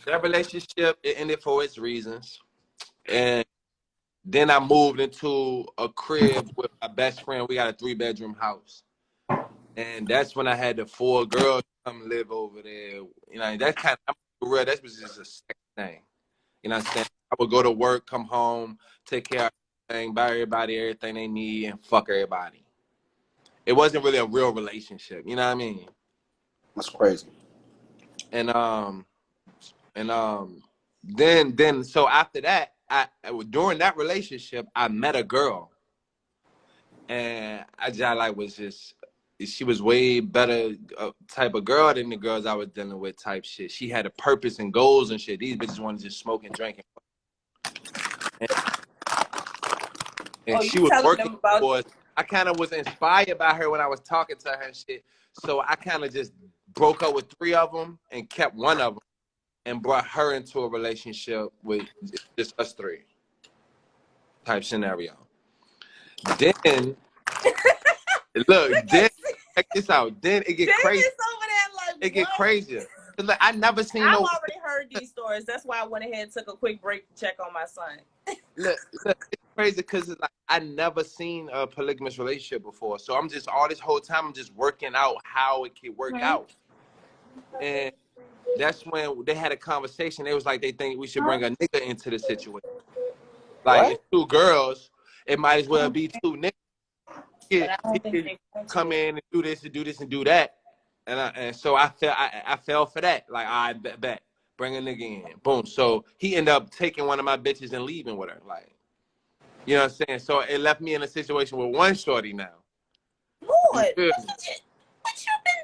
That relationship, it ended for its reasons. And then I moved into a crib with my best friend. We got a 3-bedroom house. And that's when I had the 4 girls come live over there. You know, that's kind of real. That was just a second thing. You know what I'm saying? I would go to work, come home, take care of everything, buy everybody everything they need, and fuck everybody. It wasn't really a real relationship. You know what I mean? That's crazy. And then so after that, during that relationship, I met a girl, and I just like was just. She was way better type of girl than the girls I was dealing with type shit. She had a purpose and goals and shit. These bitches wanted to just smoke and drink. And she was working for us. I kind of was inspired by her when I was talking to her and shit. So I kind of just broke up with 3 of them and kept 1 of them and brought her into a relationship with just us 3 type scenario. Then, look, then check this out. Then it get crazy. It get crazier. Like, I never seen I've already heard these stories. That's why I went ahead and took a quick break to check on my son. look, it's crazy because like, I never seen a polygamous relationship before. So I'm just all this whole time I'm just working out how it can work out. And that's when they had a conversation. They was like, they think we should bring a nigga into the situation. Like it's 2 girls, it might as well be 2 niggas. He come in and do this and do this and do that. And so I fell for that. Like, I bet. Bring a nigga in. Boom. So he ended up taking one of my bitches and leaving with her. Like, you know what I'm saying? So it left me in a situation with 1 shorty now. Lord, what you been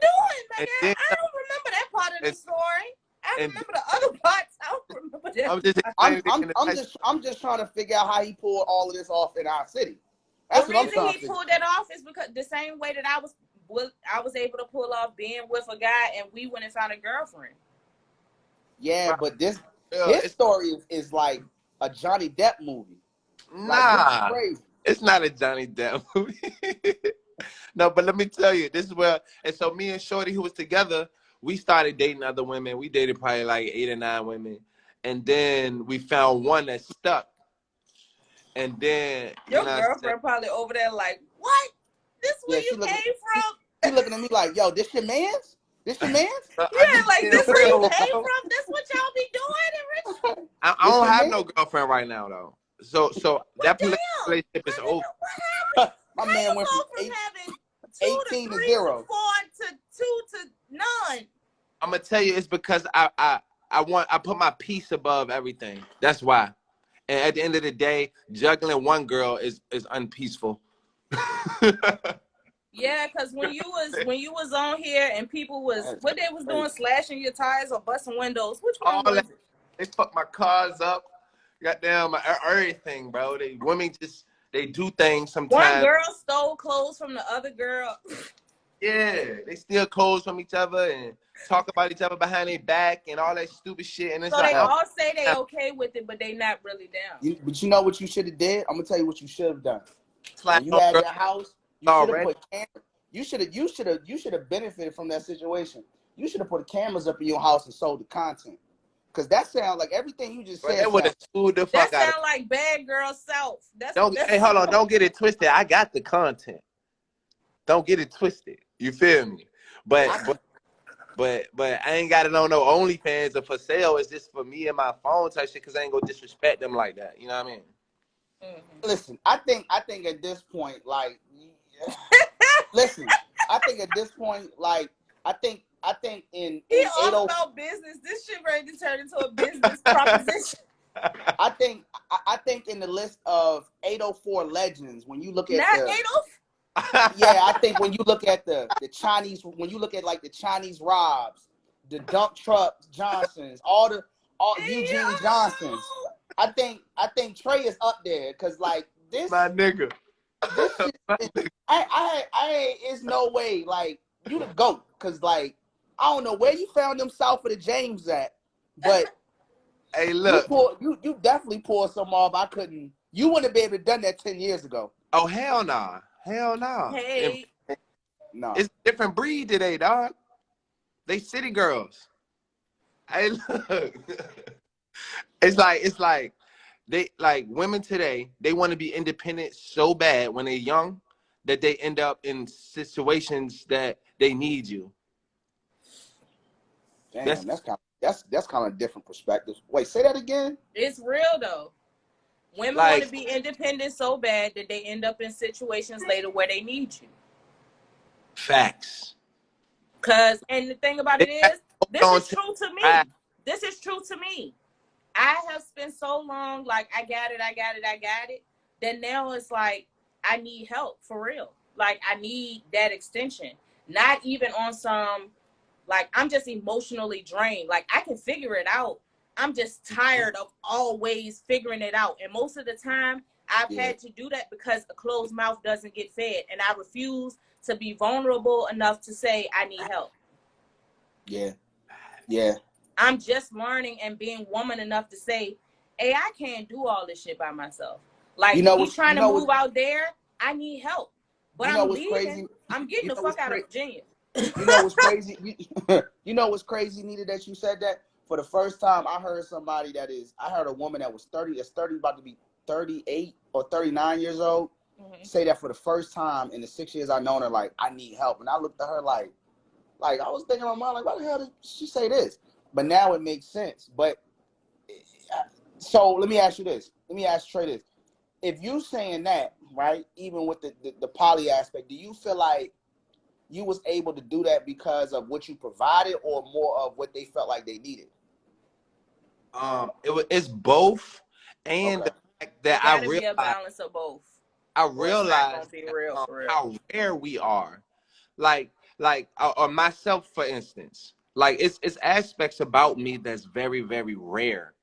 doing, my guy? I don't remember that part of the story. I remember the other parts. I don't remember that. I'm just trying to figure out how he pulled all of this off in our city. That's the reason he pulled that off is because the same way that I was able to pull off being with a guy and we went and found a girlfriend. Yeah, but this story is like a Johnny Depp movie. Nah, like, it's not a Johnny Depp movie. No, but let me tell you, this is where, and so me and Shorty, who was together, we started dating other women. We dated probably like 8 or 9 women. And then we found one that stuck. And then your girlfriend probably over there like, what? This where you came from? She looking at me like, yo, this your man's? This your man's? Yeah, like this where you came from? This what y'all be doing in Richmond? I don't have no girlfriend right now though. So that relationship is over. My man went from 18 to 0. 4 to 2 to none. I'm gonna tell you, it's because I put my peace above everything. That's why. And at the end of the day, juggling 1 girl is unpeaceful. Yeah, because when you was on here and people was what they was doing, slashing your tires or busting windows, which one was it? They fuck my cars up, goddamn everything, bro. Women just they do things sometimes. 1 girl stole clothes from the other girl. Yeah, they steal clothes from each other and talk about each other behind their back and all that stupid shit. And it's so they all say they okay with it, but they not really down. But you know what you should have did? I'm gonna tell you what you should have done. When you had your house, you should have benefited from that situation. You should have put cameras up in your house and sold the content. Cause that sounds like everything you just said. That sound like bad girl self. Hey, hold on, don't get it twisted. I got the content. Don't get it twisted. You feel me? But I ain't got it on no OnlyFans or for sale. It's just for me and my phone type shit. Cause I ain't gonna disrespect them like that. You know what I mean? Mm-hmm. Listen, I think at this point, like, listen, I think at this point, like, I think in all about business. This shit ready to turn into a business proposition. I think in the list of 804 legends, when you look at yeah, I think when you look at the Chinese, when you look at like the Chinese Robs, the dump truck Johnsons, all Eugene Johnsons, I think Trey is up there because like this. My nigga. This shit, I it's no way like you the GOAT because like I don't know where you found them south of the James at, but hey, look, you definitely pulled some off. I couldn't. You wouldn't be able to done that 10 years ago. Oh hell nah. Hell no. Hey. No. It's a different breed today, dog. They city girls. Hey, look. It's like they like women today, they want to be independent so bad when they're young that they end up in situations that they need you. Damn, that's kind of a different perspective. Wait, say that again. It's real though. Women want to be independent so bad that they end up in situations later where they need you. Facts. And the thing about it is, this is true to me. This is true to me. I have spent so long, like, I got it. Then now it's like, I need help for real. Like, I need that extension. Not even on some, like, I'm just emotionally drained. Like, I can figure it out. I'm just tired of always figuring it out. And most of the time, I've had to do that because a closed mouth doesn't get fed. And I refuse to be vulnerable enough to say I need help. Yeah. I'm just learning and being woman enough to say, hey, I can't do all this shit by myself. Like, he's trying to move out there. I need help. But I'm leaving. Crazy? I'm getting the fuck out of Virginia. You know what's crazy? You know what's crazy, Nita, that you said that? For the first time, I heard I heard a woman that was 30, about to be 38 or 39 years old, say that for the first time in the 6 years I've known her, like, I need help. And I looked at her like I was thinking in my mind, like, why the hell did she say this? But now it makes sense. But so let me ask you this. Let me ask Trey this. If you saying that, right, even with the poly aspect, do you feel like you was able to do that because of what you provided or more of what they felt like they needed? It's both, and the fact that I realized be a balance of both. I realized how rare we are. Like or myself, for instance, like it's aspects about me that's very, very rare.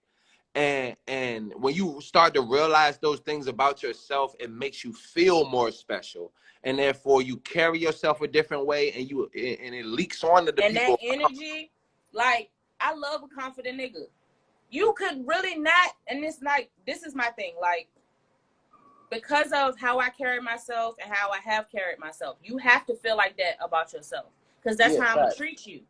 And when you start to realize those things about yourself, it makes you feel more special, and therefore you carry yourself a different way, and it leaks on to the people. And that energy, like, I love a confident nigga. You could really not, and it's like, this is my thing, like, because of how I carry myself and how I have carried myself, you have to feel like that about yourself, because that's how I'm gonna treat you.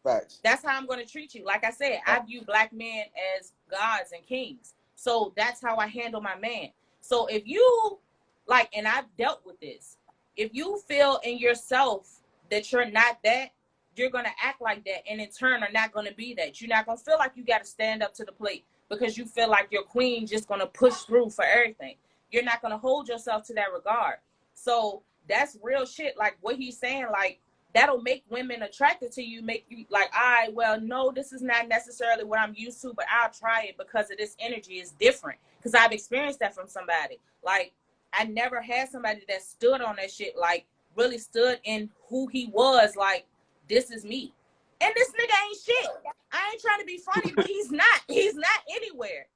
Right. That's how I'm going to treat you. Like I said, I view black men as gods and kings. So that's how I handle my man. So if you, like, and I've dealt with this, if you feel in yourself that you're not that, you're going to act like that, and in turn are not going to be that. You're not going to feel like you got to stand up to the plate because you feel like your queen just going to push through for everything. You're not going to hold yourself to that regard. So that's real shit. Like what he's saying, like, that'll make women attracted to you, make you like, all right, well, no, this is not necessarily what I'm used to, but I'll try it because of this energy is different. Because I've experienced that from somebody. Like, I never had somebody that stood on that shit, like, really stood in who he was, like, this is me. And this nigga ain't shit. I ain't trying to be funny, but he's not. He's not anywhere.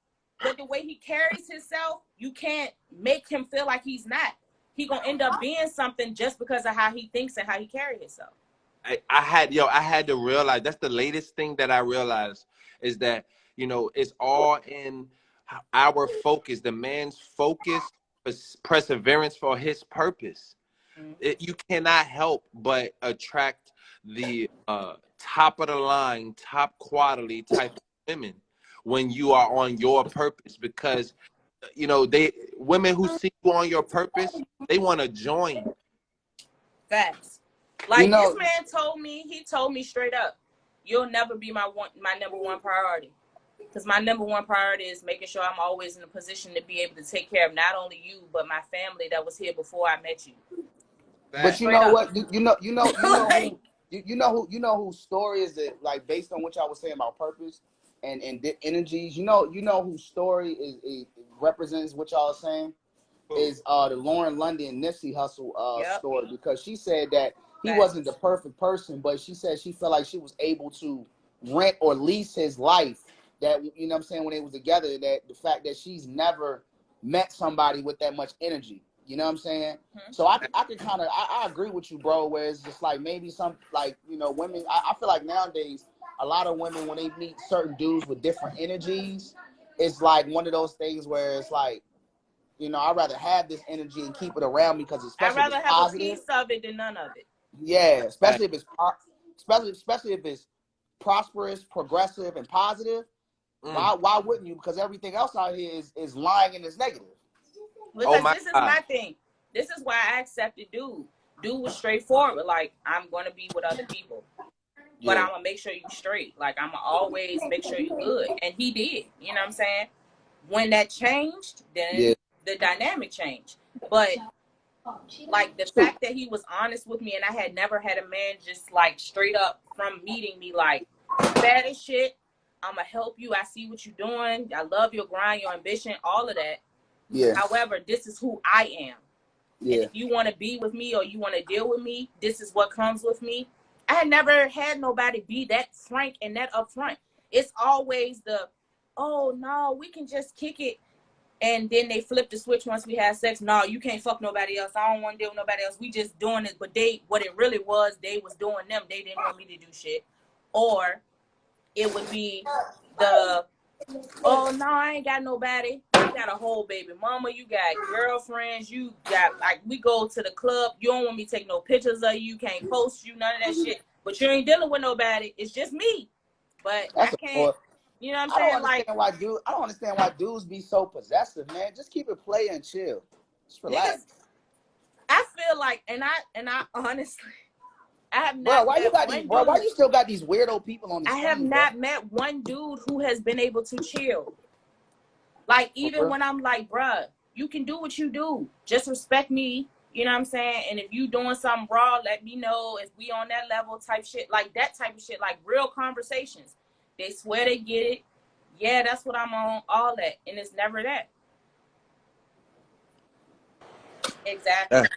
But the way he carries himself, you can't make him feel like he's not. He gonna end up being something just because of how he thinks and how he carries himself. I had to realize, that's the latest thing that I realized, is that, you know, it's all in our focus, the man's focus, perseverance for his purpose. You cannot help but attract the top of the line, top quality type of women when you are on your purpose, because you know, women who see you on your purpose, they want to join. Facts. Like, this man told me straight up, you'll never be my number one priority. Because my number one priority is making sure I'm always in a position to be able to take care of not only you, but my family that was here before I met you. But you know what? You know whose story is it, like, based on what y'all was saying about purpose and the energies, you know whose story is represents what y'all are saying is the Lauren London Nipsey Hussle story, because she said that he wasn't the perfect person, but she said she felt like she was able to rent or lease his life, that, you know what I'm saying, when they was together, that the fact that she's never met somebody with that much energy. You know what I'm saying? So I can kind of, I agree with you, bro, where it's just like maybe some, like, you know, women, I feel like nowadays, a lot of women, when they meet certain dudes with different energies, it's like one of those things where it's like, you know, I'd rather have this energy and keep it around me, because especially I'd rather have positive, a piece of it than none of it. Yeah, especially if it's prosperous, progressive, and positive, why wouldn't you? Because everything else out here is lying and is negative. Because this is my thing. This is why I accepted dude. Dude was straightforward. Like, I'm going to be with other people. But I'm going to make sure you straight. Like, I'm going to always make sure you good. And he did. You know what I'm saying? When that changed, then the dynamic changed. But, like, the fact that he was honest with me, and I had never had a man just, like, straight up from meeting me, like, you bad as shit. I'm going to help you. I see what you're doing. I love your grind, your ambition, all of that. Yeah. However, this is who I am. Yeah. And if you want to be with me or you want to deal with me, this is what comes with me. I had never had nobody be that frank and that upfront. It's always the, oh, no, we can just kick it. And then they flip the switch once we have sex. No, you can't fuck nobody else. I don't want to deal with nobody else. We just doing it. But what it really was, they was doing them. They didn't want me to do shit. Or it would be the, oh, no, I ain't got nobody. You got a whole baby mama. You got girlfriends. You got, like, we go to the club. You don't want me to take no pictures of you. Can't post you, none of that shit. But you ain't dealing with nobody. It's just me. But I can't, you know what I'm saying? I don't understand why dudes be so possessive, man. Just keep it play and chill. Just relax. Niggas, I feel like, and I honestly, I have not why you still got these weirdo people on the screen? I have not met one dude who has been able to chill. Like, even when I'm like, bruh, you can do what you do. Just respect me. You know what I'm saying? And if you doing something raw, let me know. If we on that level type shit, like that type of shit, like real conversations. They swear they get it. Yeah, that's what I'm on, all that. And it's never that. Exactly.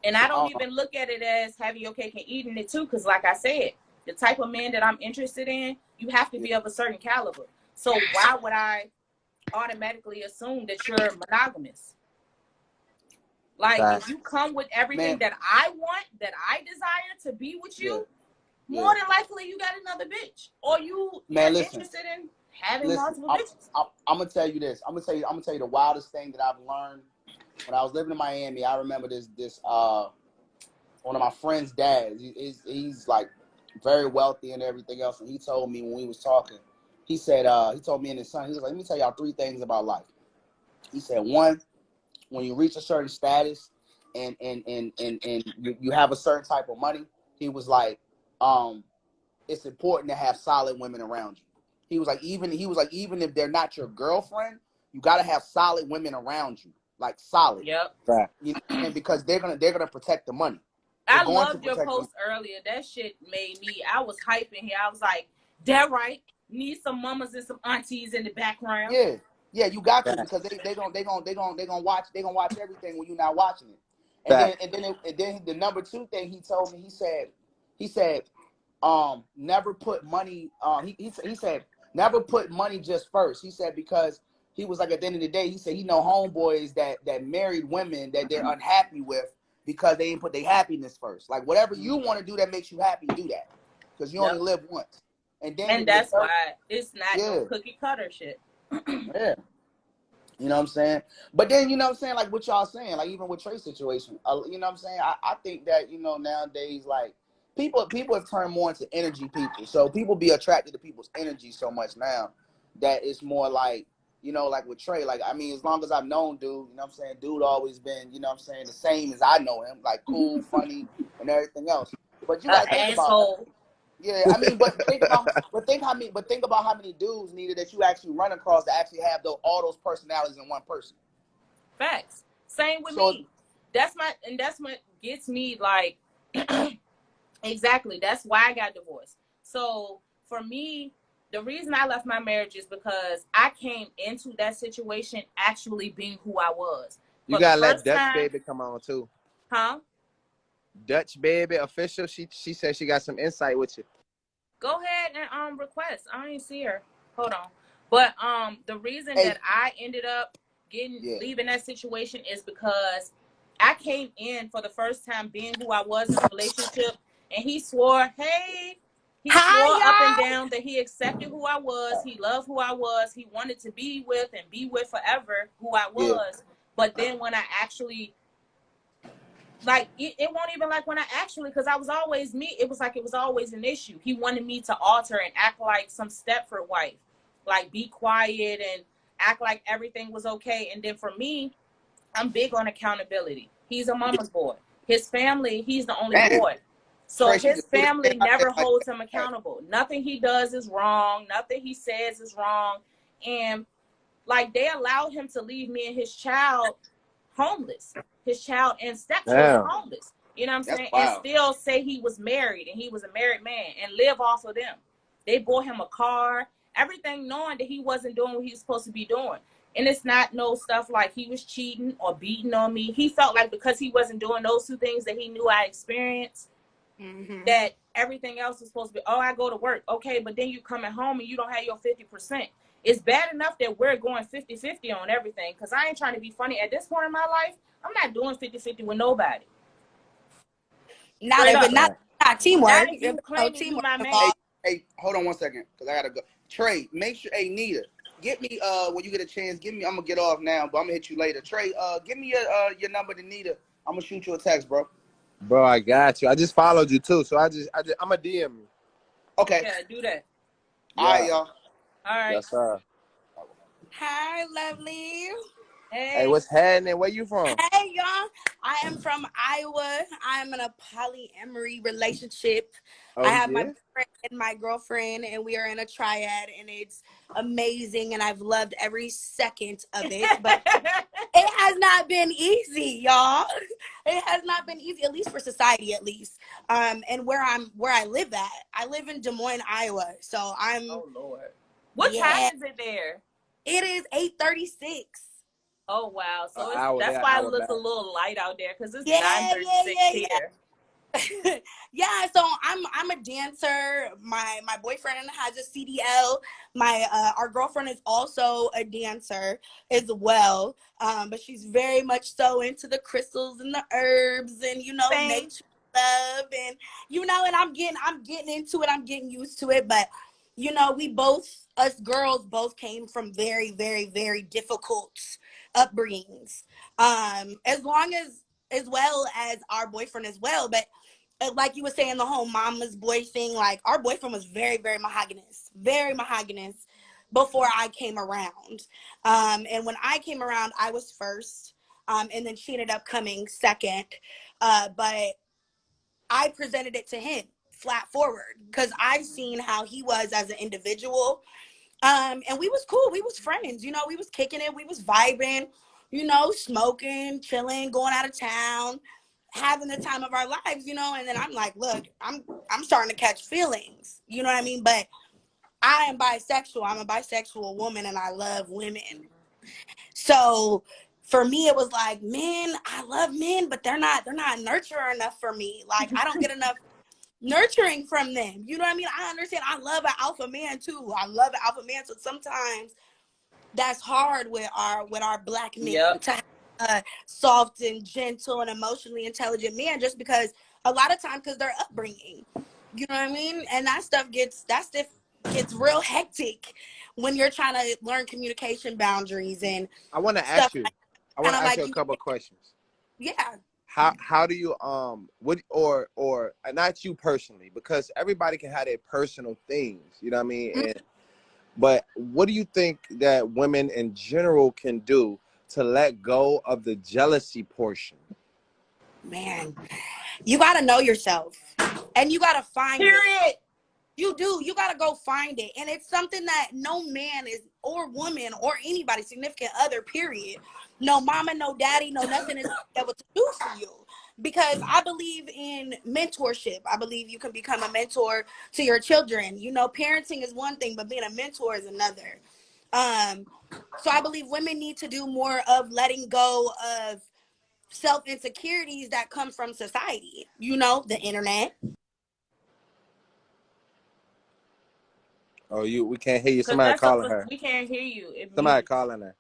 And I don't even look at it as having your cake and eating it too, because like I said, the type of man that I'm interested in, you have to be of a certain caliber. So why would I automatically assume that you're monogamous? Like, if you come with everything that I want, that I desire to be with you, more than likely you got another bitch, or you're interested in having multiple bitches. I'm gonna tell you this. I'm gonna tell you the wildest thing that I've learned when I was living in Miami. I remember this one of my friend's dads. He's like very wealthy and everything else, and he told me when we was talking. He said, he told me and his son, he was like, let me tell y'all 3 things about life. He said, 1, when you reach a certain status and you have a certain type of money, he was like, it's important to have solid women around you. He was like, even if they're not your girlfriend, you gotta have solid women around you. Like solid. Yep. You know, and because they're gonna protect the money. I loved your post earlier. That shit made me, I was hyping here. I was like, that right. Need some mamas and some aunties in the background. Yeah, you got to, because they gonna watch everything when you're not watching it. And then the number 2 thing he told me, he said, never put money. He said never put money just first. He said, because he was like, at the end of the day, he said he know homeboys that married women that they're unhappy with because they didn't put their happiness first. Like, whatever you want to do that makes you happy, do that, because you only live once. And that's why it's not no cookie cutter shit. Yeah. You know what I'm saying? But then, you know what I'm saying, like what y'all saying, like even with Trey's situation, you know what I'm saying? I think that, you know, nowadays, like people have turned more into energy people. So people be attracted to people's energy so much now that it's more like, you know, like with Trey, like, I mean, as long as I've known dude, you know what I'm saying, dude always been, you know what I'm saying, the same as I know him, like cool, funny, and everything else. But you gotta think about it. Yeah, I mean, but think about how many dudes needed that you actually run across to actually have all those personalities in one person. Facts. Same with me. That's what gets me, like, exactly. That's why I got divorced. So for me, the reason I left my marriage is because I came into that situation actually being who I was. You gotta let Dutch Baby come on too. Huh? Dutch Baby official. She said she got some insight with you. Go ahead and request. I ain't see her. Hold on. But the reason that I ended up leaving that situation is because I came in for the first time being who I was in a relationship, and he swore, he swore up and down that he accepted who I was, he loved who I was, he wanted to be with and be with forever who I was. But then when I actually like it won't even like when I actually, because I was always me, it was like it was always an issue. He wanted me to alter and act like some Stepford wife, like be quiet and act like everything was okay. And then for me, I'm big on accountability. He's a mama's boy. His family, he's the only Damn. boy. So Tracy his just threw that shit family out there never like holds him that. accountable. Nothing he does is wrong. Nothing he says is wrong. And like they allowed him to leave me and his child homeless. His child and stepchildren Damn. homeless. You know what I'm That's saying? And wild. still say he was married and he was a married man and live off of them. They bought him a car, everything knowing that he wasn't doing what he was supposed to be doing. And it's not no stuff like he was cheating or beating on me. He felt like because he wasn't doing those two things that he knew I experienced, that everything else is supposed to be, oh, I go to work. Okay, but then you coming home and you don't have your 50%. It's bad enough that we're going 50-50 on everything, because I ain't trying to be funny. At this point in my life, I'm not doing 50-50 with nobody. Not Straight if up. not teamwork. Not if you If no claiming you teamwork my man. involved. Hey, hold on one second, because I gotta go. Trey, make sure, hey Nita, get me when you get a chance, give me, I'm gonna get off now, but I'm gonna hit you later. Trey, give me your number to Nita. I'm gonna shoot you a text, bro. Bro, I got you. I just followed you too, so I'm a DM you. Okay. Yeah, do that. All right, Yeah. y'all. All right. Yes, sir. Hi, lovely. Hey, Hey. what's happening? Where you from? Hey, y'all. I am from Iowa. I'm in a polyamory relationship. I Oh, have my yeah? boyfriend and my girlfriend, and we are in a triad, and it's amazing, and I've loved every second of it. But it has not been easy, y'all. It has not been easy, at least for society, at least. And where I live at, I live in Des Moines, Iowa. So I'm. Oh Lord. What time is it there? It is 8:36. Oh wow. So An it's hour that's there, why it hour looks back. a little light out there, because it's Yeah, 9:36 here. Yeah, so I'm a dancer. My boyfriend has a CDL. My our girlfriend is also a dancer as well. But she's very much so into the crystals and the herbs and Same. nature love and and I'm getting into it. I'm getting used to it, but we both, us girls, both came from very, very, very difficult upbringings. As well as our boyfriend as well, but like you were saying, the whole mama's boy thing, like our boyfriend was very, very mahoganyous before I came around. And when I came around, I was first. And then she ended up coming second. But I presented it to him flat forward because I've seen how he was as an individual. And we was cool. We was friends. We was kicking it. We was vibing, smoking, chilling, going out of town, having the time of our lives, and then I'm like, look, I'm starting to catch feelings. You know what I mean? But I am bisexual. I'm a bisexual woman and I love women. So for me, it was like, men, I love men, but they're not nurturing enough for me. Like I don't get enough nurturing from them. You know what I mean? I understand. I love an alpha man too. I love an alpha man. So sometimes that's hard with our black men Yep. to have a soft and gentle and emotionally intelligent men, just because a lot of times because their upbringing. You know what I mean? And that stuff gets real hectic when you're trying to learn communication boundaries and I want to stuff ask you. like I want kind to of ask like you a couple of questions. yeah. How do you what or not you personally, because everybody can have their personal things, you know what I mean? But what do you think that women in general can do to let go of the jealousy portion? Man, you got to know yourself and you got to find it. Period. You do. You got to go find it. And it's something that no man is, or woman, or anybody, significant other, period. No mama, no daddy, no nothing is able to do for you. Because I believe in mentorship. I believe you can become a mentor to your children. Parenting is one thing, but being a mentor is another. So I believe women need to do more of letting go of self insecurities that come from society. The internet. Oh, we can't hear you. Because Somebody calling her. we can't hear you. It Somebody mutes. calling her.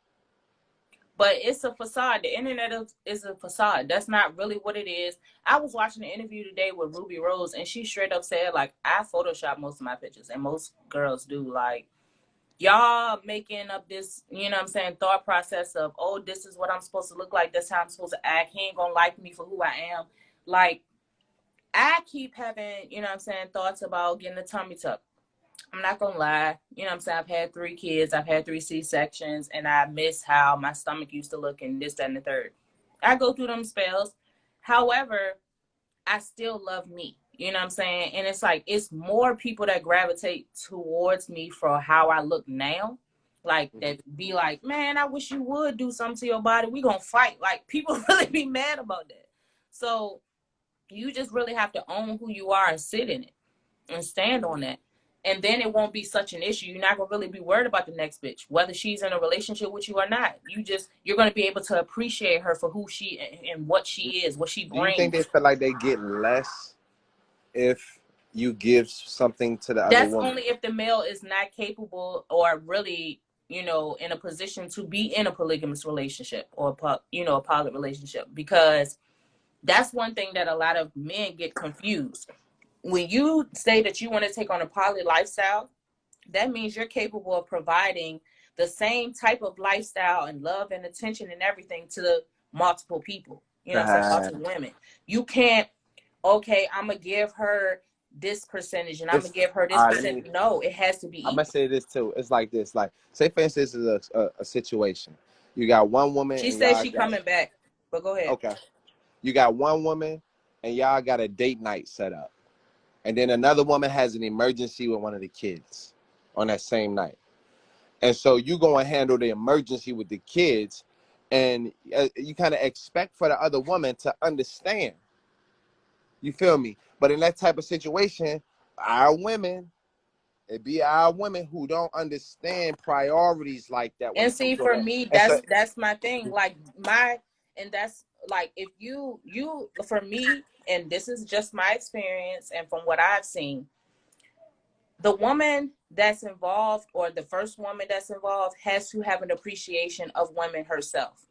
But it's a facade. The internet is a facade. That's not really what it is. I was watching an interview today with Ruby Rose, and she straight up said, like, I Photoshop most of my pictures, and most girls do. Like, y'all making up this, you know what I'm saying, thought process of, oh, this is what I'm supposed to look like, this is how I'm supposed to act, he ain't gonna like me for who I am. Like, I keep having, you know what I'm saying, thoughts about getting a tummy tuck. I'm not gonna lie, you know what I'm saying, I've had 3 kids, I've had 3 C-sections, and I miss how my stomach used to look and this, that, and the third. I go through them spells. However, I still love me. You know what I'm saying? And it's like, it's more people that gravitate towards me for how I look now. Like, that be like, man, I wish you would do something to your body. We gonna fight. Like, people really be mad about that. So you just really have to own who you are and sit in it and stand on that. And then it won't be such an issue. You're not gonna really be worried about the next bitch, whether she's in a relationship with you or not. You're gonna be able to appreciate her for who she and what she is, what she Do you think brings. they feel like they get less if you give something to the other That's woman? only if the male is not capable or really, you know, in a position to be in a polygamous relationship or, you know, a poly relationship. Because that's one thing that a lot of men get confused. When you say that you want to take on a poly lifestyle, that means you're capable of providing the same type of lifestyle and love and attention and everything to multiple people. You know what I'm saying? Multiple women. You can't, okay, I'm going to give her this percentage and I'm going to give her this percentage. No, it has to be equal. I'm going to say this too. It's like this. Like, say for instance, this is a situation. You got one woman. She said she coming back, but go ahead. Okay. You got one woman and y'all got a date night set up. And then another woman has an emergency with one of the kids on that same night. And so you go and handle the emergency with the kids, and you kind of expect for the other woman to understand. You feel me? But in that type of situation, our women, it be our women who don't understand priorities like that. And see, for me, that's my thing. Like and that's like, if you for me, and this is just my experience and from what I've seen, the woman that's involved or the first woman that's involved has to have an appreciation of women herself.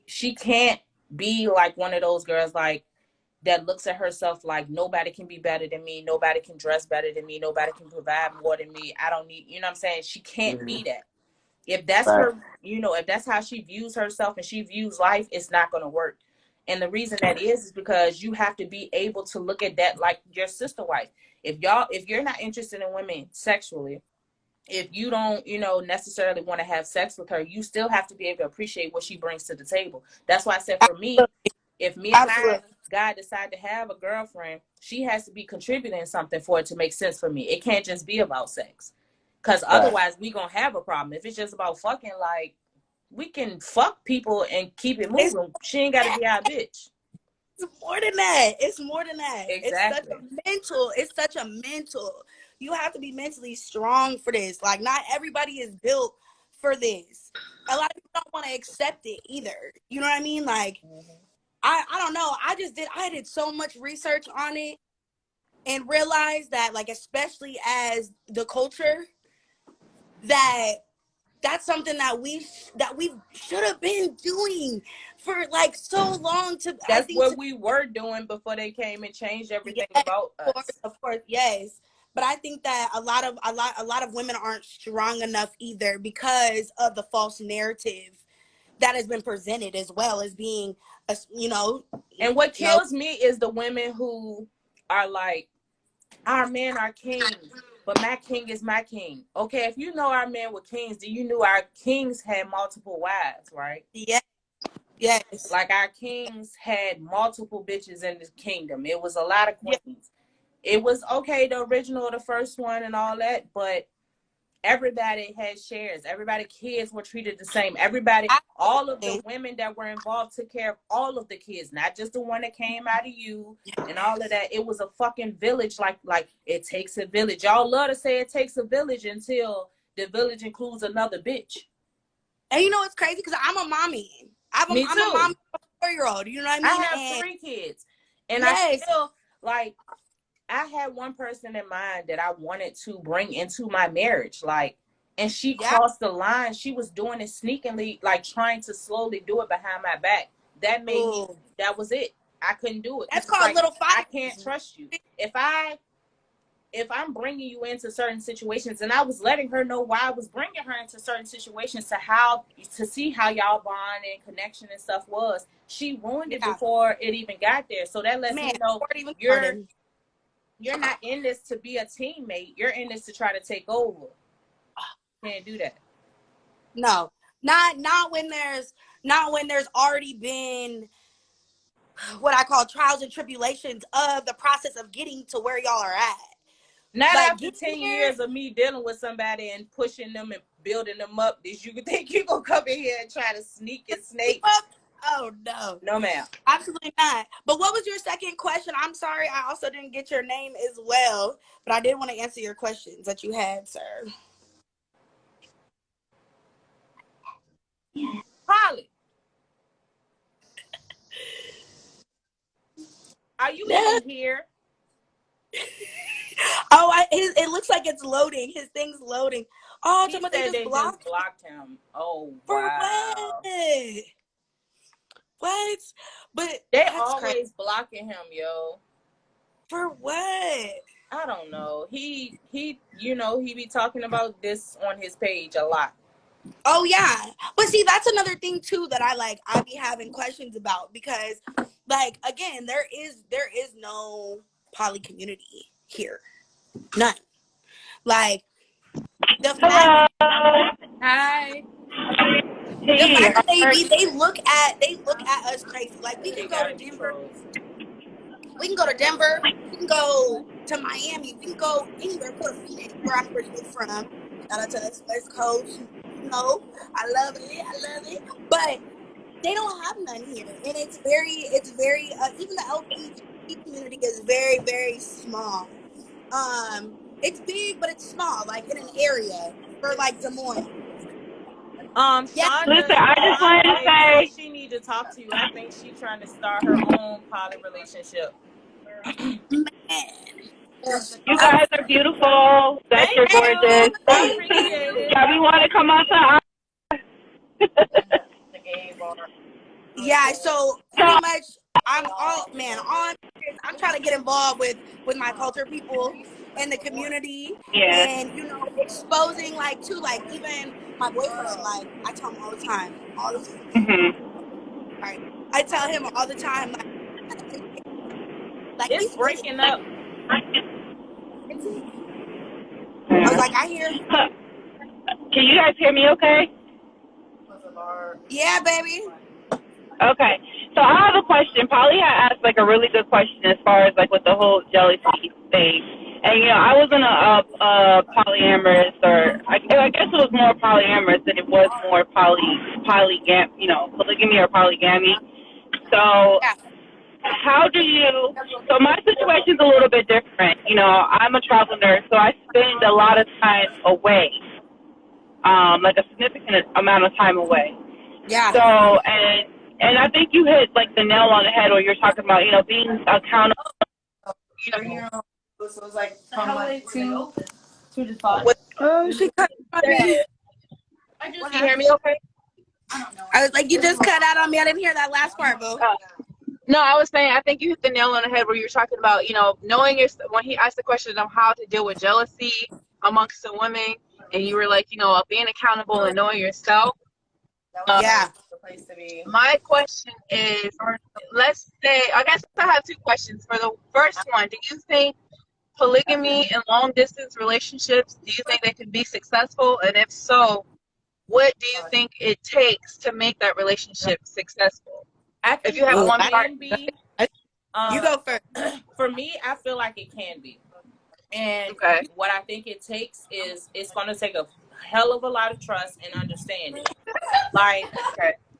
She can't be like one of those girls like that looks at herself like nobody can be better than me, nobody can dress better than me, nobody can provide more than me. I don't need, you know what I'm saying? She can't be that. If that's her, you know, if that's how she views herself and she views life, it's not going to work. And the reason that is because you have to be able to look at that like your sister wife. If you're not interested in women sexually, if you don't, you know, necessarily want to have sex with her, you still have to be able to appreciate what she brings to the table. That's why I said, for me, if me and my guy decide to have a girlfriend, she has to be contributing something for it to make sense for me. It can't just be about sex. Because otherwise we gonna have a problem. If it's just about fucking, like, we can fuck people and keep it moving. She ain't got to be our bitch. It's more than that. It's more than that. Exactly. It's such a mental. You have to be mentally strong for this. Like, not everybody is built for this. A lot of people don't want to accept it either. You know what I mean? Like, I don't know. I did so much research on it and realized that, like, especially as the culture, that's something that we should have been doing for like so long. That's what we were doing before they came and changed everything about us. Of course, yes. But I think that a lot of women aren't strong enough either because of the false narrative that has been presented, as well as being, you know. And what kills me is the women who are like, our men are kings, but my king is my king. Okay, if you know our men were kings, do you know our kings had multiple wives, right? Yes. Yes. Like, our kings had multiple bitches in the kingdom. It was a lot of queens. Yes. It was okay, the original, the first one and all that, but everybody had shares. Everybody, kids were treated the same. Everybody, all of the women that were involved took care of all of the kids, not just the one that came out of you and all of that. It was a fucking village. Like it takes a village. Y'all love to say it takes a village until the village includes another bitch. And you know what's crazy? Because I'm a mommy. I'm a mom of a 4-year-old. You know what I mean? I have 3 kids. And I still, like, I had one person in mind that I wanted to bring into my marriage, like, and she crossed the line. She was doing it sneakily, like trying to slowly do it behind my back. That made me, that was it. I couldn't do it. That's called, like, little fight. I can't trust you. If I if I'm bringing you into certain situations, and I was letting her know why I was bringing her into certain situations to see how y'all bond and connection and stuff was, she ruined it before it even got there. So that lets me know you're not in this to be a teammate. You're in this to try to take over. Can't do that. No, not when there's already been what I call trials and tribulations of the process of getting to where y'all are at. Not like after 10 years of me dealing with somebody and pushing them and building them up, did you think you gonna come in here and try to sneak and snake? Oh no. No, ma'am. Absolutely not. But what was your second question? I'm sorry, I also didn't get your name as well, but I did want to answer your questions that you had, sir. Polly, are you even here? Oh, it looks like it's loading. His thing's loading. Oh, he said they just blocked him. Oh, wow. What? But they always blocking him, yo. For what? I don't know. He you know, he be talking about this on his page a lot. Oh yeah. But see, that's another thing too that I be having questions about, because like, again, there is no poly community here. None. Like the fact Hi. The fact that they look at us crazy. Like we can go to Denver. We can go to Denver. We can go to Miami. We can go anywhere. Go to Phoenix, where I'm originally from. Shout out to us West Coast. You know, I love it. But they don't have none here, and it's very even the LGBT community is very, very small. It's big, but it's small, like in an area for like Des Moines. Shonda, listen, I just wanted to say she need to talk to you. I think she's trying to start her own poly relationship. Man. You guys are beautiful. That you're gorgeous. I appreciate it. Yeah, we want to come out to the gay bar. Yeah, so pretty much I'm trying to get involved with my culture people and the community, and you know, exposing like even my boyfriend, like I tell him all the time. Right. I tell him all the time, like it's breaking up. I was like, I hear. Can you guys hear me okay? Yeah, baby. Okay. So I have a question. Polly had asked like a really good question as far as like with the whole jealousy thing. And you know, I wasn't a polyamorous, or I guess it was more polyamorous than it was more polygamy or polygamy. So how do you, so my situation's a little bit different. You know, I'm a travel nurse, so I spend a lot of time away, like a significant amount of time away. Yeah. So, and I think you hit like the nail on the head when you're talking about, you know, being accountable. So it's like from like 2 to 5. Oh, she cut out on me. Can you hear me okay? I was like, you just cut out on me. I didn't hear that last part, boo. No, I was saying, I think you hit the nail on the head where you're talking about, you know, knowing when he asked the question of how to deal with jealousy amongst the women, and you were like, you know, being accountable and knowing yourself. Yeah. My question is, let's say, I guess I have two questions. For the first one, do you think polygamy and long distance relationships, do you think they can be successful? And if so, what do you think it takes to make that relationship successful? If you have one part, you go first. For me, I feel like it can be. And what I think it takes is it's going to take a hell of a lot of trust and understanding. Like,